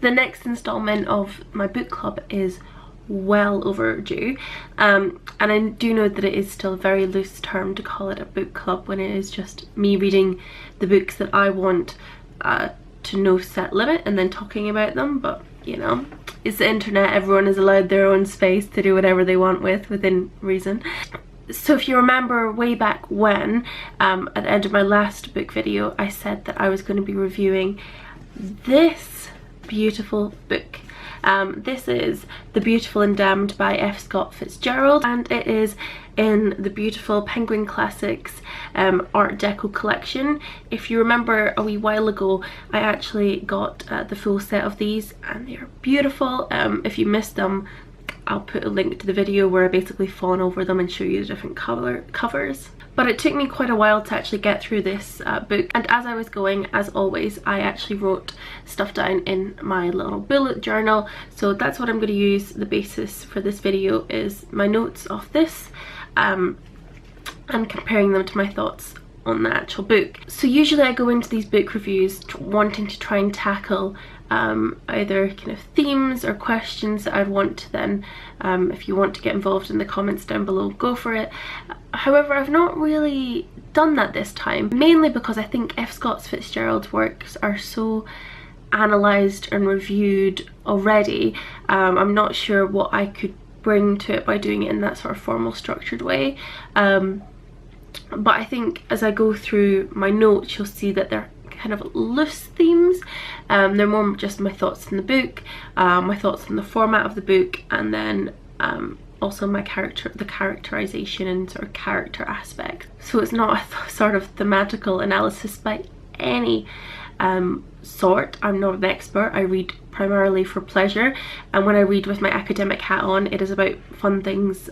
The next installment of my book club is well overdue, and I do know that it is still a very loose term to call it a book club when it is just me reading the books that I want to no set limit and then talking about them. But you know, it's the internet, everyone is allowed their own space to do whatever they want within reason. So if you remember way back when, at the end of my last book video, I said that I was going to be reviewing this beautiful book. This is The Beautiful and Damned by F. Scott Fitzgerald, and it is in the beautiful Penguin Classics Art Deco collection. If you remember a wee while ago, I actually got the full set of these, and they are beautiful. If you missed them, I'll put a link to the video where I basically fawn over them and show you the different covers. But it took me quite a while to actually get through this book, and as I was going, as always, I actually wrote stuff down in my little bullet journal. So that's what I'm going to use. The basis for this video is my notes off this, and comparing them to my thoughts on the actual book. So usually I go into these book reviews wanting to try and tackle either kind of themes or questions that I'd want to then, if you want to get involved in the comments down below, go for it. However, I've not really done that this time, mainly because I think F. Scott Fitzgerald's works are so analysed and reviewed already. I'm not sure what I could bring to it by doing it in that sort of formal, structured way. But I think as I go through my notes, you'll see that they're kind of loose themes. They're more just my thoughts on the book, my thoughts on the format of the book, and then also the characterization and sort of character aspect. So it's not a sort of thematical analysis by any sort. I'm not an expert. I read primarily for pleasure, and when I read with my academic hat on, it is about fun things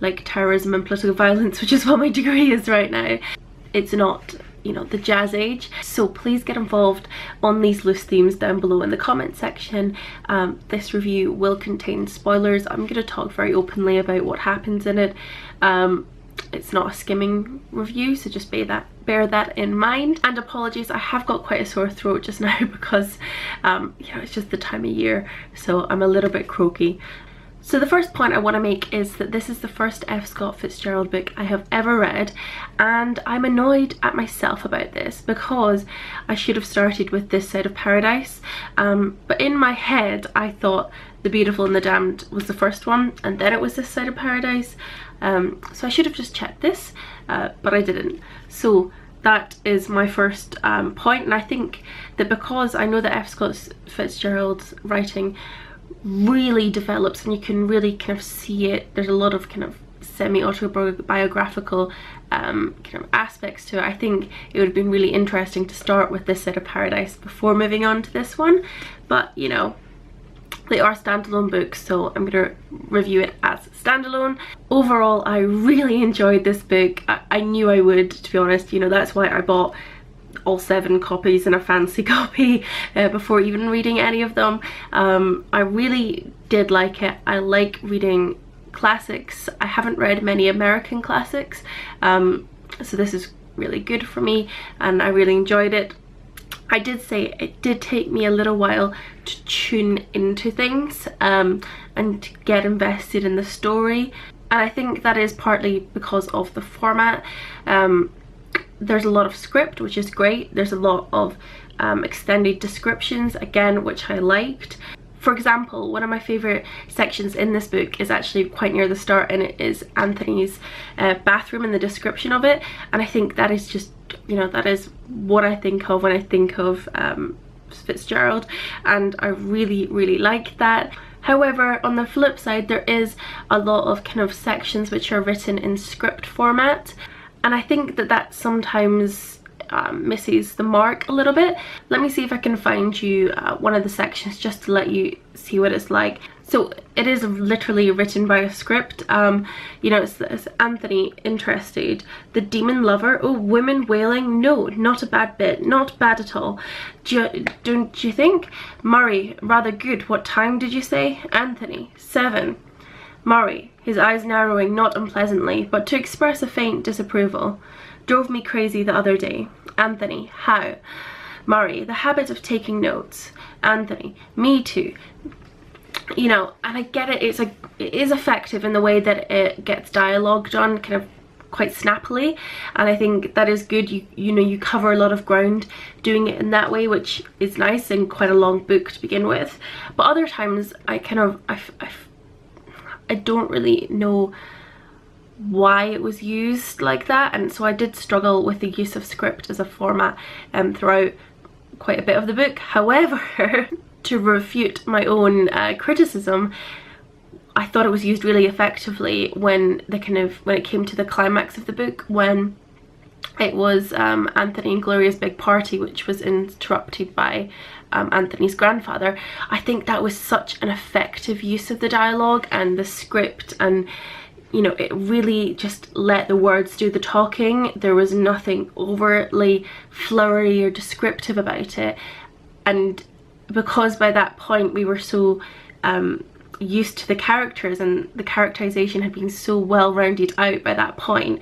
like terrorism and political violence, which is what my degree is right now. It's not, you know, the jazz age. So please get involved on these loose themes down below in the comment section. This review will contain spoilers. I'm going to talk very openly about what happens in it. It's not a skimming review, so just bear that in mind. And apologies, I have got quite a sore throat just now because you know, it's just the time of year, so I'm a little bit croaky. So the first point I want to make is that this is the first F. Scott Fitzgerald book I have ever read, and I'm annoyed at myself about this because I should have started with This Side of Paradise, but in my head I thought The Beautiful and the Damned was the first one, and then it was This Side of Paradise, so I should have just checked this, but I didn't. So that is my first point, and I think that because I know that F. Scott Fitzgerald's writing really develops and you can really kind of see it, there's a lot of kind of semi-autobiographical kind of aspects to it. I think it would have been really interesting to start with This Side of Paradise before moving on to this one, but you know, they are standalone books, so I'm going to review it as standalone. Overall, I really enjoyed this book. I knew I would, to be honest. You know, that's why I bought all 7 copies and a fancy copy before even reading any of them. I really did like it. I like reading classics. I haven't read many American classics, so this is really good for me, and I really enjoyed it. I did say it did take me a little while to tune into things and to get invested in the story, and I think that is partly because of the format. There's a lot of script, which is great. There's a lot of extended descriptions, again, which I liked. For example, one of my favourite sections in this book is actually quite near the start, and it is Anthony's bathroom and the description of it, and I think that is just, you know, that is what I think of when I think of Fitzgerald, and I really, really like that. However, on the flip side, there is a lot of kind of sections which are written in script format, and I think that that sometimes misses the mark a little bit. Let me see if I can find you one of the sections just to let you see what it's like. So it is literally written by a script. You know, it's Anthony interested. The demon lover. Oh, women wailing. No, not a bad bit. Not bad at all. Don't you think? Murray, rather good. What time did you say? Anthony, 7. Murray, his eyes narrowing not unpleasantly, but to express a faint disapproval. Drove me crazy the other day. Anthony, how? Murray, the habit of taking notes. Anthony, me too. You know, and I get it, it's like, it is effective in the way that it gets dialogue done kind of quite snappily, and I think that is good. You know, you cover a lot of ground doing it in that way, which is nice and quite a long book to begin with. But other times I kind of I don't really know why it was used like that, and so I did struggle with the use of script as a format throughout quite a bit of the book. However, to refute my own criticism, I thought it was used really effectively when it came to the climax of the book, when it was Anthony and Gloria's big party, which was interrupted by Anthony's grandfather. I think that was such an effective use of the dialogue and the script, and you know, it really just let the words do the talking. There was nothing overtly flowery or descriptive about it, and because by that point we were so used to the characters and the characterization had been so well rounded out by that point,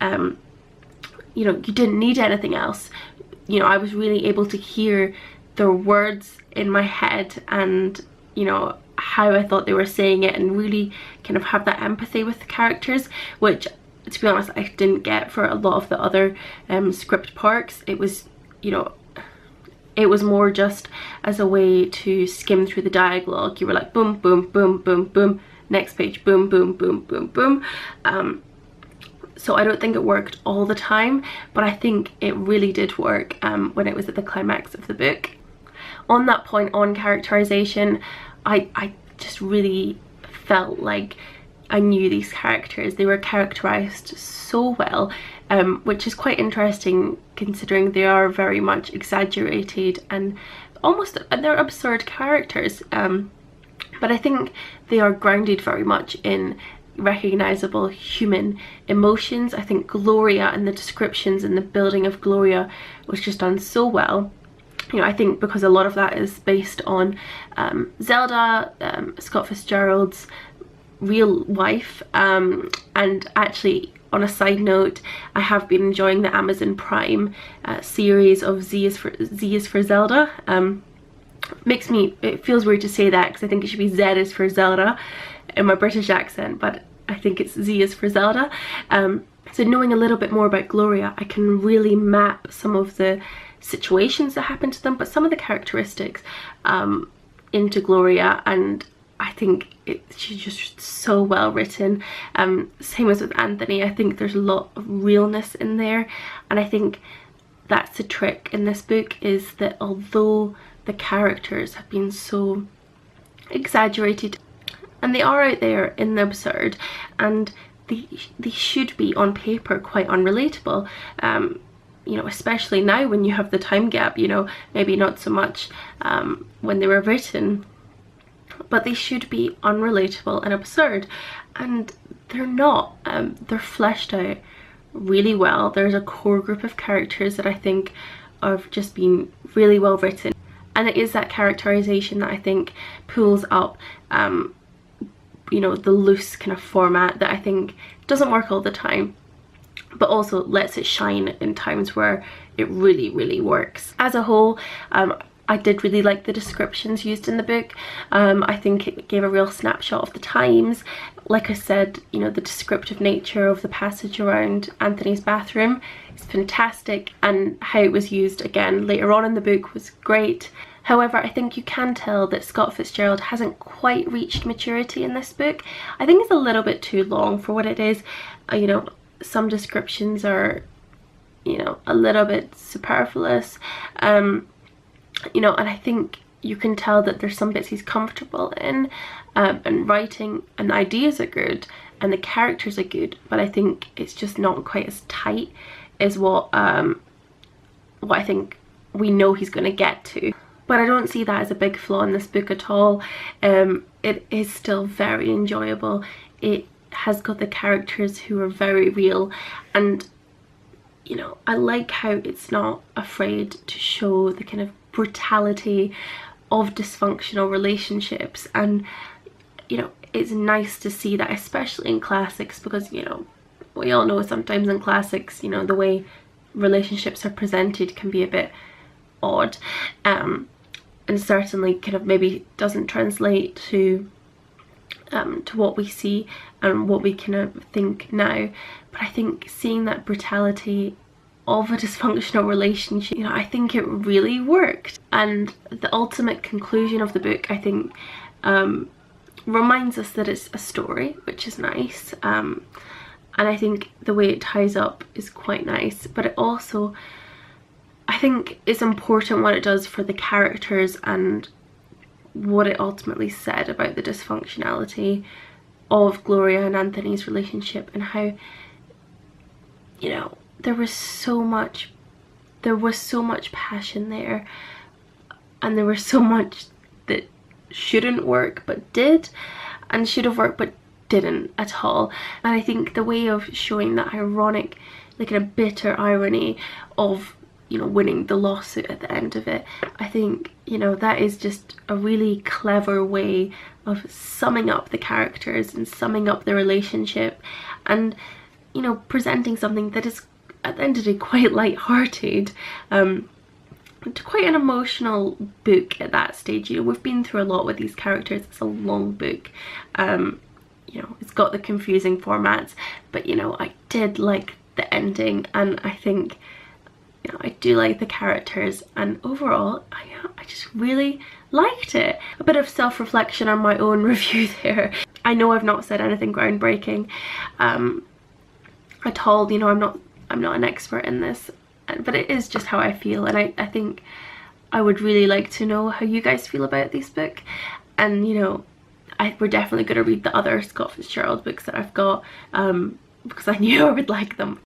you know, you didn't need anything else. You know, I was really able to hear their words in my head and, you know, how I thought they were saying it, and really kind of have that empathy with the characters, which, to be honest, I didn't get for a lot of the other script parts. It was, you know, it was more just as a way to skim through the dialogue. You were like, boom, boom, boom, boom, boom, next page, boom, boom, boom, boom, boom. So I don't think it worked all the time, but I think it really did work when it was at the climax of the book. On that point on characterization, I just really felt like I knew these characters. They were characterized so well, which is quite interesting considering they are very much exaggerated and almost, they're absurd characters, but I think they are grounded very much in recognizable human emotions. I think Gloria and the descriptions and the building of Gloria was just done so well. You know, I think because a lot of that is based on Zelda, Scott Fitzgerald's real wife, and actually, on a side note, I have been enjoying the Amazon Prime series of Z is for Zelda. It feels weird to say that because I think it should be Z is for Zelda in my British accent, but I think it's Z is for Zelda. So knowing a little bit more about Gloria, I can really map some of the situations that happen to them, but some of the characteristics into Gloria, and I think she's just so well written. Same as with Anthony, I think there's a lot of realness in there, and I think that's the trick in this book, is that although the characters have been so exaggerated, and they are out there in the absurd, and they should be on paper quite unrelatable, you know, especially now when you have the time gap, you know, maybe not so much when they were written, but they should be unrelatable and absurd, and they're not. They're fleshed out really well. There's a core group of characters that I think have just been really well written, and it is that characterization that I think pulls up you know, the loose kind of format that I think doesn't work all the time, but also lets it shine in times where it really, really works. As a whole, I did really like the descriptions used in the book. I think it gave a real snapshot of the times. Like I said, you know, the descriptive nature of the passage around Anthony's bathroom is fantastic, and how it was used again later on in the book was great. However, I think you can tell that Scott Fitzgerald hasn't quite reached maturity in this book. I think it's a little bit too long for what it is. You know, some descriptions are, you know, a little bit superfluous. You know, and I think you can tell that there's some bits he's comfortable in, and writing, and the ideas are good and the characters are good, but I think it's just not quite as tight as what I think we know he's going to get to. But I don't see that as a big flaw in this book at all. It is still very enjoyable. It has got the characters who are very real, and you know, I like how it's not afraid to show the kind of brutality of dysfunctional relationships, and you know, it's nice to see that, especially in classics, because you know, we all know sometimes in classics, you know, the way relationships are presented can be a bit odd, and certainly kind of maybe doesn't translate to what we see and what we kind of think now. But I think seeing that brutality of a dysfunctional relationship, you know, I think it really worked. And the ultimate conclusion of the book, I think, reminds us that it's a story, which is nice. And I think the way it ties up is quite nice, but it also, I think it's important what it does for the characters and what it ultimately said about the dysfunctionality of Gloria and Anthony's relationship, and how, you know, there was so much passion there, and there was so much that shouldn't work but did, and should have worked but didn't at all. And I think the way of showing that ironic, like a bitter irony of, you know, winning the lawsuit at the end of it, I think, you know, that is just a really clever way of summing up the characters and summing up the relationship, and, you know, presenting something that is at the end of the day quite light-hearted. It's quite an emotional book at that stage. You know, we've been through a lot with these characters. It's a long book. You know, it's got the confusing formats, but, you know, I did like the ending, and I think, you know, I do like the characters, and overall I just really liked it. A bit of self-reflection on my own review there. I know I've not said anything groundbreaking at all. You know, I'm not an expert in this, but it is just how I feel, and I think I would really like to know how you guys feel about this book. And, you know, we're definitely going to read the other Scott Fitzgerald books that I've got, because I knew I would like them.